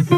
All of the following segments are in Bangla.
Good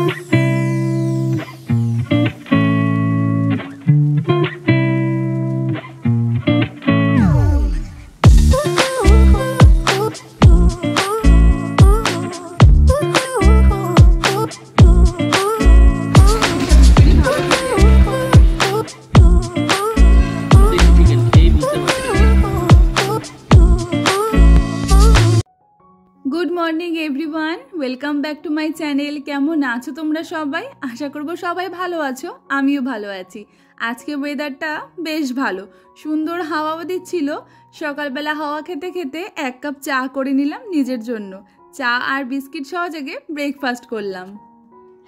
morning everyone welcome back to my channel. केमन आछो तोमरा सबाई? आशा करबो सबाई भालो आछो, आमिओ भालो आछि। आजके वेदारटा बेश भालो, सुंदर हावा दिच्छिलो। सकाल बेला हावा खेते खेते एक कप चा करे निलाम निजेर जोन्नो। चा आर बिस्किट सहयोगे ब्रेकफास्ट करलाम।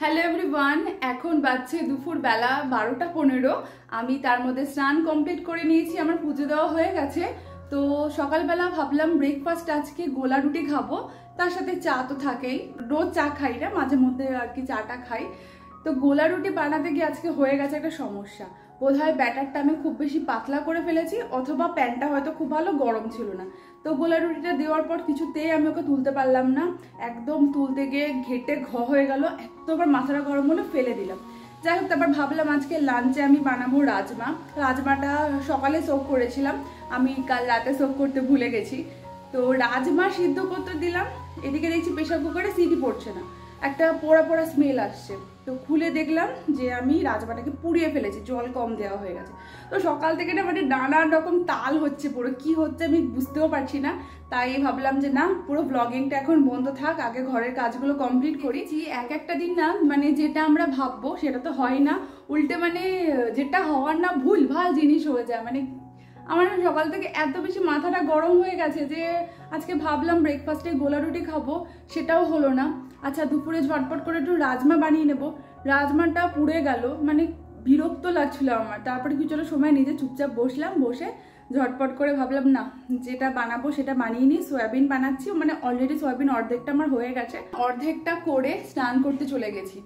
हेलो एवरीवन, एखन बाजছে দুপুর বেলা 12টা 15। আমি তার মধ্যে স্নান কমপ্লিট করে নিয়েছি, আমার পুজো দেওয়া হয়ে গেছে। তো সকালবেলা ভাবলাম ব্রেকফাস্ট আজকে গোলা রুটি খাবো, তার সাথে চা তো থাকেই। রোজ চা খাই না, মাঝে মধ্যে আর কি চাটা খাই। তো গোলা রুটি বানাতে গিয়ে আজকে হয়ে গেছে একটা সমস্যা। বোধহয় ব্যাটারটা আমি খুব বেশি পাতলা করে ফেলেছি, অথবা প্যানটা হয়তো খুব ভালো গরম ছিল না। তো গোলা রুটিটা দেওয়ার পর কিছুতেই আমি ওকে তুলতে পারলাম না, একদম তুলতে গিয়ে ঘেটে হয়ে গেল। এতবার মাথাটা গরম হলো, ফেলে দিলাম। যাই হোক, তারপর ভাবলাম আজকে লাঞ্চে আমি বানাবো রাজমা। রাজমাটা সকালে সোক করেছিলাম, আমি কাল রাতে সোক করতে ভুলে গেছি। তো রাজমা সিদ্ধ করতে দিলাম, এদিকে দেখছি প্রেশার কুকারে সিটি পড়ছে না, একটা পোড়া পোড়া স্মেল আসছে। তো খুলে দেখলাম যে আমি রাজমাটাকে পুড়িয়ে ফেলেছি, জল কম দেওয়া হয়ে গেছে। তো সকাল থেকে না মানে নানান রকম তাল হচ্ছে, পুরো কি হচ্ছে আমি বুঝতেও পারছি না। তাই ভাবলাম যে না, পুরো ব্লগিংটা এখন বন্ধ থাক, আগে ঘরের কাজগুলো কমপ্লিট করেছি। এক একটা দিন না মানে যেটা আমরা ভাববো সেটা তো হয় না, উল্টে মানে যেটা হওয়ার না ভুল ভাল জিনিস হয়ে যায়। মানে আমার সকাল থেকে এত বেশি মাথাটা গরম হয়ে গেছে যে আজকে ভাবলাম ব্রেকফাস্টে গোলা রুটি খাবো, সেটাও হলো না। আচ্ছা, দুপুরে ঝটপট করে একটু রাজমা বানিয়ে নেব। রাজমাটা পুড়ে গেল, মানে বিরক্ত লাগছিল আমার। তারপরে কিছুটা সময় নিজে চুপচাপ বসলাম, বসে ঝটপট করে ভাবলাম না, যেটা বানাবো সেটা বানিয়ে নিই। সয়াবিন বানাচ্ছি, মানে অলরেডি সয়াবিন অর্ধেকটা আমার হয়ে গেছে। অর্ধেকটা করে স্নান করতে চলে গেছি,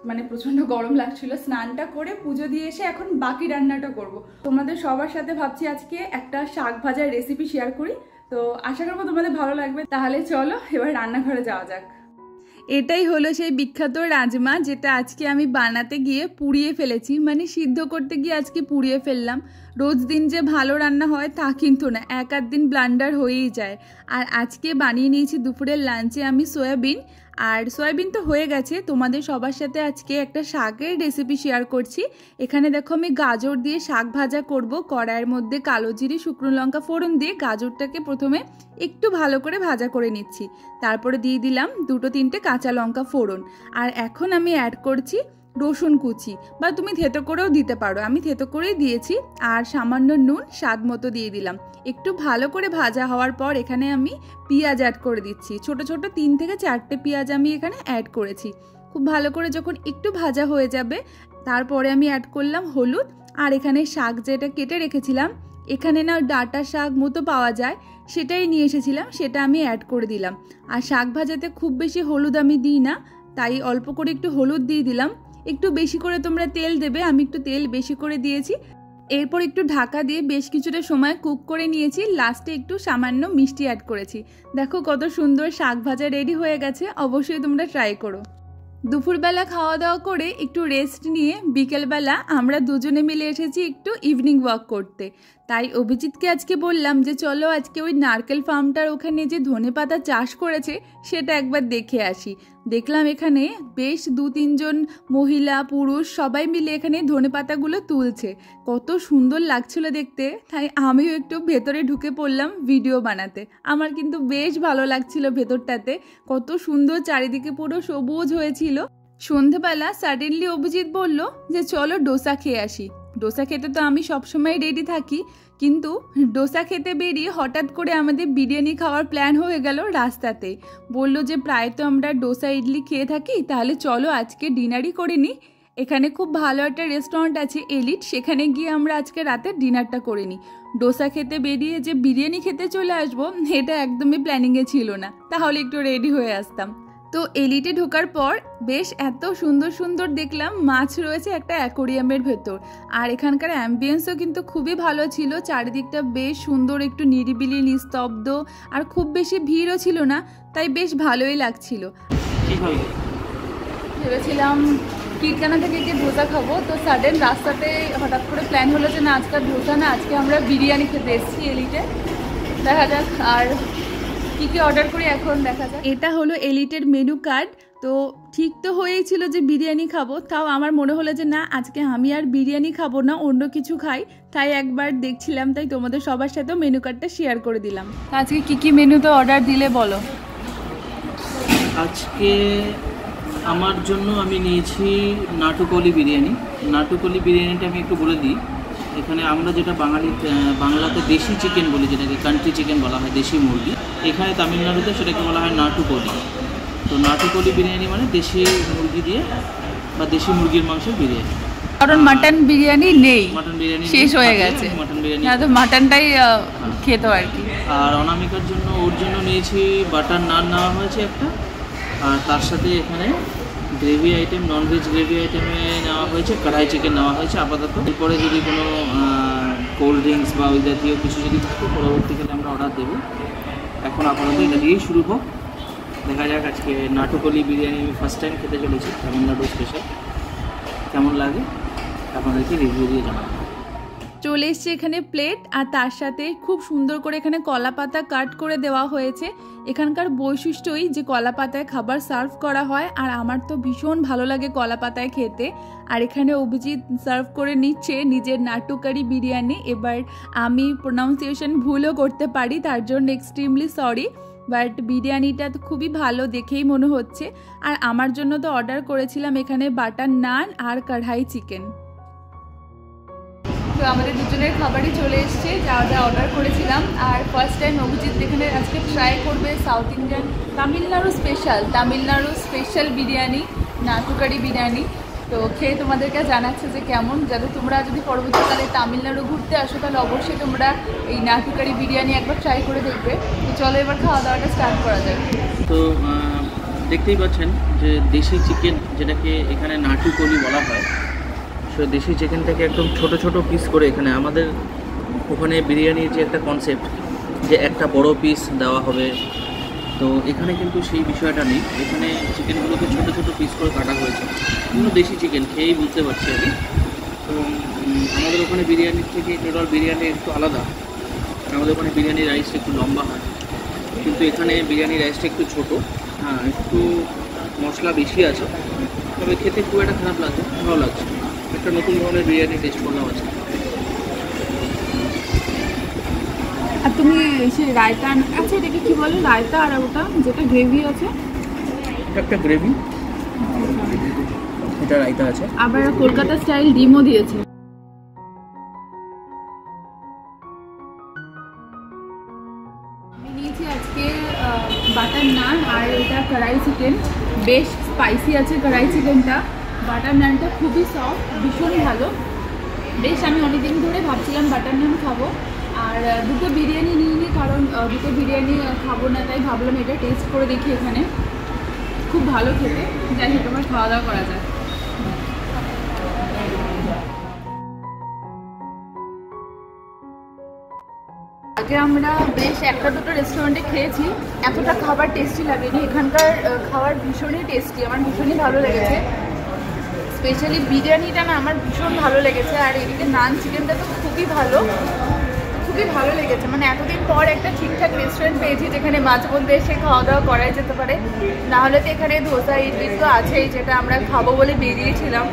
মানে প্রচন্ড গরম লাগছিল। স্নানটা করে পুজো দিয়ে এসে এখন বাকি রান্নাটা করব। তোমাদের সবার সাথে ভাবছি আজকে একটা শাক ভাজার রেসিপি শেয়ার করি, তো আশা করবো তোমাদের ভালো লাগবে। তাহলে চলো এবার রান্নাঘরে যাওয়া যাক। এটাই হলো সেই বিখ্যাত রাজমা, যেটা আজকে আমি বানাতে গিয়ে পুড়িয়ে ফেলেছি, মানে সিদ্ধ করতে গিয়ে আজকে পুড়িয়ে ফেললাম। রোজ দিন যে ভালো রান্না হয় তা কিন্তু না, এক আধ দিন ব্লান্ডার হয়েই যায়। আর আজকে বানিয়ে নিয়েছি দুপুরের লাঞ্চে আমি সয়াবিন। আর সয়াবিন তো হয়ে গেছে, তোমাদের সবার সাথে আজকে একটা শাকের রেসিপি শেয়ার করছি। এখানে দেখো আমি গাজর দিয়ে শাক ভাজা করব। কড়াইয়ের মধ্যে কালো জিরে শুকনো লঙ্কা ফোড়ন দিয়ে গাজরটাকে প্রথমে একটু ভালো করে ভাজা করে নিচ্ছি। তারপরে দিয়ে দিলাম 2-3টে কাঁচা লঙ্কা ফোড়ন। আর এখন আমি অ্যাড করছি রসুন কুচি, বা তুমি থেতো করেও দিতে পারো, আমি থেতো করেই দিয়েছি। আর সামান্য নুন স্বাদ মতো দিয়ে দিলাম। একটু ভালো করে ভাজা হওয়ার পর এখানে আমি পেঁয়াজ অ্যাড করে দিচ্ছি। ছোট ছোট 3 থেকে 4টে পেঁয়াজ আমি এখানে অ্যাড করেছি। খুব ভালো করে যখন একটু ভাজা হয়ে যাবে, তারপরে আমি অ্যাড করলাম হলুদ। আর এখানে শাক যেটা কেটে রেখেছিলাম, এখানে না ডাঁটা শাক মতো পাওয়া যায়, সেটাই নিয়ে এসেছিলাম, সেটা আমি অ্যাড করে দিলাম। আর শাক ভাজাতে খুব বেশি হলুদ আমি দিই না, তাই অল্প করে একটু হলুদ দিয়ে দিলাম। একটু বেশি করে তোমরা তেল দেবে, আমি একটু তেল বেশি করে দিয়েছি। এরপর একটু ঢাকা দিয়ে বেশ কিছুটা সময় কুক করে নিয়েছি। লাস্টে একটু সামান্য মিষ্টি অ্যাড করেছি। দেখো কত সুন্দর শাক ভাজা রেডি হয়ে গেছে, অবশ্যই তোমরা ট্রাই করো। দুপুরবেলা খাওয়া দাওয়া করে একটু রেস্ট নিয়ে বিকেলবেলা আমরা দুজনে মিলে এসেছি একটু ইভিনিং ওয়াক করতে। তাই অভিজিৎকে আজকে বললাম যে চলো আজকে ওই নারকেল ফার্মটার ওখানে যে ধনেপাতা চাষ করেছে সেটা একবার দেখে আসি। দেখলাম এখানে বেশ 2-3 জন মহিলা পুরুষ সবাই মিলে এখানে ধনেপাতাগুলো তুলছে, কত সুন্দর লাগছিল দেখতে। তাই আমিও একটু ভেতরে ঢুকে পড়লাম ভিডিও বানাতে। আমার কিন্তু বেশ ভালো লাগছিল ভেতরটাতে, কত সুন্দর চারিদিকে পুরো সবুজ হয়েছিল। সন্ধেবেলা সাডেনলি অভিজিৎ বলল যে চলো ডোসা খেয়ে আসি। ডোসা খেতে তো আমি সবসময় রেডি থাকি, কিন্তু ডোসা খেতে বেরিয়ে হঠাৎ করে আমাদের বিরিয়ানি খাওয়ার প্ল্যান হয়ে গেল রাস্তাতে। বলল যে প্রায় তো আমরা ডোসা ইডলি খেয়ে থাকি, তাহলে চলো আজকে ডিনারই করে নিই। এখানে খুব ভালো একটা রেস্টুরেন্ট আছে এলিট, সেখানে গিয়ে আমরা আজকে রাতে ডিনারটা করে নিই। ডোসা খেতে বেরিয়ে যে বিরিয়ানি খেতে চলে আসবো এটা একদমই প্ল্যানিংয়ে ছিল না, তাহলে একটু রেডি হয়ে আসতাম। তো এলিটে ঢোকার পর বেশ এত সুন্দর সুন্দর দেখলাম মাছ রয়েছে একটা অ্যাকোরিয়ামের ভেতর। আর এখানকার অ্যাম্বিয়েন্সও কিন্তু খুবই ভালো ছিল, চারিদিকটা বেশ সুন্দর, একটু নিরিবিলি নিস্তব্ধ, আর খুব বেশি ভিড়ও ছিল না, তাই বেশ ভালোই লাগছিল। ভেবেছিলাম কিরকানা থেকে গিয়ে ধোসা খাবো, তো সাডেন রাস্তাতে হঠাৎ করে প্ল্যান হলো যে না আজকে ধোসা না, আজকে আমরা বিরিয়ানি খেতে এসেছি এলিটে। দেখা যাক আর কী কী অর্ডার করি এখন দেখা যাক। এটা হলো এলিটের মেনু কার্ড। তো ঠিক তো হয়েই ছিল যে বিরিয়ানি খাবো, তাও আমার মনে হলো যে না আজকে আমি আর বিরিয়ানি খাবো না, অন্য কিছু খাই। তাই একবার দেখছিলাম, তাই তোমাদের সবার সাথেও মেনু কার্ডটা শেয়ার করে দিলাম। আজকে কী কী মেনুতে অর্ডার দিলে বলো। আজকে আমার জন্য আমি নিয়েছি নাটুকলি বিরিয়ানি। নাটুকলি বিরিয়ানিটা আমি একটু বলে দিই। এখানে আমরা যেটা বাংলাতে দেশি চিকেন বলি, যেটাকে কান্ট্রি চিকেন বলা হয়, দেশি মুরগি। এখানে তামিলনাড়ুতে সেটাকে বলা হয় নাটুকলি। তো নাটুকলি বিরিয়ানি মানে দেশি মুরগি দিয়ে বা দেশি মুরগির মাংসের বিরিয়ানি। কারণ মাটন বিরিয়ানি নেই, মাটন বিরিয়ানি শেষ হয়ে গেছে, মাটন বিরিয়ানি তো মাটনটাই খেতো আর কি। আর অনামিকার জন্য ওর জন্য নিয়েছি বাটার নান নেওয়া হয়েছে একটা, আর তার সাথে এখানে গ্রেভি আইটেম, ননভেজ গ্রেভি আইটেমে নেওয়া হয়েছে কড়াই চিকেন নেওয়া হয়েছে আপাতত। এরপরে যদি কোনো কোল্ড ড্রিঙ্কস বা ওই জাতীয় কিছু যদি থাকে পরবর্তীকালে আমরা অর্ডার দেবো। এখন আপাতত এটা দিয়েই শুরু হোক, দেখা যাক। আজকে নাটুকলি বিরিয়ানি আমি ফার্স্ট টাইম খেতে চলেছি, তামিলনাড়ু স্পেশাল। কেমন লাগে আপনাদেরকে রিভিউ দিয়ে জানাবো। চলে এসছে এখানে প্লেট, আর তার সাথে খুব সুন্দর করে এখানে কলা পাতা কাট করে দেওয়া হয়েছে। এখানকার বৈশিষ্ট্যই যে কলা পাতায় খাবার সার্ভ করা হয়, আর আমার তো ভীষণ ভালো লাগে কলা পাতায় খেতে। আর এখানে অভিজিৎ সার্ভ করে নিচ্ছে নিজের নাটুকারি বিরিয়ানি। এবার আমি প্রোনাউন্সিয়েশন ভুলও করতে পারি, তার জন্য এক্সট্রিমলি সরি, বাট বিরিয়ানিটা তো খুবই ভালো দেখেই মনে হচ্ছে। আর আমার জন্য তো অর্ডার করেছিলাম এখানে বাটার নান আর কড়াই চিকেন। তো আমাদের দুজনের খাবারই চলে এসছে, যা যা অর্ডার করেছিলাম। আর ফার্স্ট টাইম অভিজিৎ এখানে আজকে ট্রাই করবে south Indian Tamil Nadu special biryani, নাটুকারি বিরিয়ানি। তো খেয়ে তোমাদেরকে জানাচ্ছে যে কেমন। যাতে তোমরা যদি পরবর্তীকালে তামিলনাড়ু ঘুরতে আসো তাহলে অবশ্যই তোমরা এই নাটুকারি বিরিয়ানি একবার ট্রাই করে দেখবে। তো চলো এবার খাওয়া দাওয়াটা স্টার্ট করা যাক। তো দেখতেই পাচ্ছেন যে দেশি চিকেন, যেটাকে এখানে নাটুকলি বলা হয়, সো দেশি চিকেনটাকে একদম ছোট ছোট পিস করে, এখানে আমাদের ওখানে বিরিয়ানির যে একটা কনসেপ্ট যে একটা বড় পিস দেওয়া হবে, তো এখানে কিন্তু সেই বিষয়টা নেই। এখানে চিকেনগুলোকে ছোট ছোট পিস করে কাটা হয়েছে। কিন্তু দেশি চিকেন খেয়েই বুঝতে পারছি আমি। তো আমাদের ওখানে বিরিয়ানির থেকে টোটাল বিরিয়ানি একটু আলাদা। আমাদের ওখানে বিরিয়ানির রাইসটা একটু লম্বা হয়, কিন্তু এখানে বিরিয়ানির রাইসটা একটু ছোটো। হ্যাঁ, একটু মশলা বেশি আছে, তবে খেতে খুব একটা খারাপ লাগছে, ভালো লাগছে। একটা নতুন ধরনের বিরিয়ানি টেস্ট করলাম আজকে। আর তুমি সেই রায়তা, আচ্ছা এটাকে কি বলে, রায়তা আর ওটা যেটা গ্রেভি আছে? একটা গ্রেভি, এটা রায়তা আছে, আবার কলকাতা স্টাইল ডিমও দিয়েছে। আমি নিয়েছি আজকে বাটার নান আর এটা কড়াই চিকেন। বেশ স্পাইসি আছে কড়াই চিকেনটা, বাটার নানটা খুবই সফট, ভীষণ ভালো। বেশ আমি অনেকদিন ধরে ভাবছিলাম বাটার নান খাবো, আর দুটো বিরিয়ানি নিইনি কারণ দুটো বিরিয়ানি খাবো না, তাই ভাবলাম এটা টেস্ট করে দেখি। এখানে খুব ভালো খেতে। যাই হোক আমার খাওয়া দাওয়া করা যায়। আগে আমরা বেশ একটা দুটো রেস্টুরেন্টে খেয়েছি, এতটা খাবার টেস্টি লাগেনি। এখানকার খাবার ভীষণই টেস্টি, আমার ভীষণই ভালো লেগেছে। স্পেশালি বিরিয়ানিটা না আমার ভীষণ ভালো লেগেছে। আর এদিকে নান চিকেনটা তো খুবই ভালো লেগেছে। মানে এতদিন পর একটা ঠিকঠাক রেস্টুরেন্ট পেয়েছি যেখানে মাঝে মধ্যে এসে খাওয়া দাওয়া করাই যেতে পারে। নাহলে তো এখানে ধোসা ইডলি তো আছেই, যেটা আমরা খাবো বলে বেরিয়েছিলাম।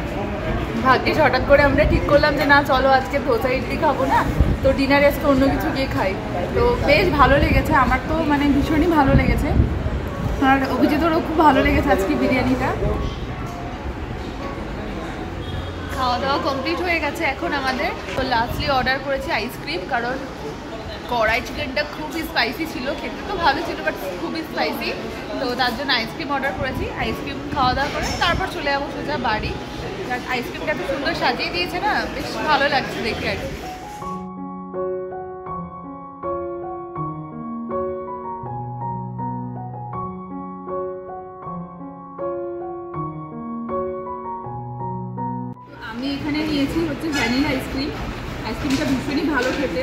ভাগ্যিস হঠাৎ করে আমরা ঠিক করলাম যে না চলো আজকে ধোসা ইডলি খাবো না, তো ডিনারে আজকে অন্য কিছু গিয়ে খাই। তো বেশ ভালো লেগেছে, আমার তো মানে ভীষণই ভালো লেগেছে। আর অভিজিতেরও খুব ভালো লেগেছে আজকে বিরিয়ানিটা। খাওয়া দাওয়া কমপ্লিট হয়ে গেছে এখন আমাদের। তো লাস্টলি অর্ডার করেছি আইসক্রিম, কারণ কড়াই চিকেনটা খুবই স্পাইসি ছিল, খেতে তো ভালো ছিল বাট খুবই স্পাইসি। তো তার জন্য আইসক্রিম অর্ডার করেছি। আইসক্রিম খাওয়া দাওয়া করে তারপর চলে যাবো সোজা বাড়ি। কারণ আইসক্রিমটা এত সুন্দর সাজিয়ে দিয়েছে না, বেশ ভালো লাগছে দেখে আর কি। আমি এখানে নিয়েছি হচ্ছে ভ্যানিলা আইসক্রিম। আইসক্রিমটা ভীষণই ভালো খেতে,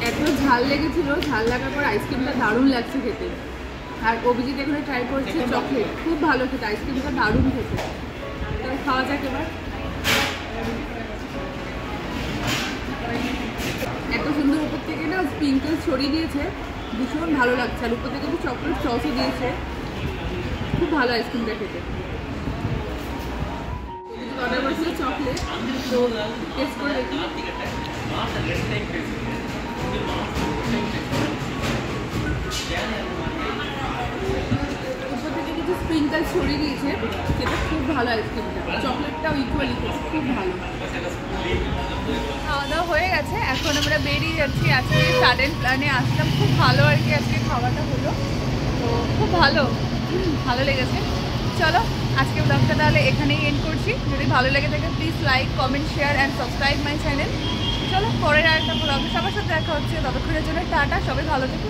এত ঝাল লেগেছিল, ঝাল লাগার পর আইসক্রিমটা দারুণ লাগছে খেতে। আর অভিজিৎ এখানে ট্রাই করছে চকলেট, খুব ভালো খেতে, আইসক্রিমটা দারুণ খেতে। খাওয়া যাক এবার। এত সুন্দর উপর থেকে না স্প্রিঙ্কেল ছড়িয়ে দিয়েছে, ভীষণ ভালো লাগছে। আর উপর থেকে একটু চকলেট সসও দিয়েছে, খুব ভালো আইসক্রিমটা খেতে। অর্ডার করেছিল চকলেট, তো টেস্ট করে দেখি। উপর থেকে কিছু স্প্রিঙ্কেল ছড়িয়ে দিয়েছে, সেটা খুব ভালো আইসক্রিমটা। চকলেটটাও ইকুয়ালি খুব ভালো। খাওয়া দাওয়া হয়ে গেছে, এখন আমরা বেরিয়ে যাচ্ছি। আজকে সাডেন প্ল্যানে আসলাম, খুব ভালো আর কি আজকে খাওয়াটা হলো, তো খুব ভালো লেগেছে। চলো আজকে ব্লগটা তাহলে এখানেই এন্ড করছি। যদি ভালো লেগে থাকে please like, comment, share and subscribe my channel. চলো পরের আরেকটা ব্লগে সবার সাথে দেখা হচ্ছে, ততক্ষণের জন্য টাটা, সবাই ভালো থেকো।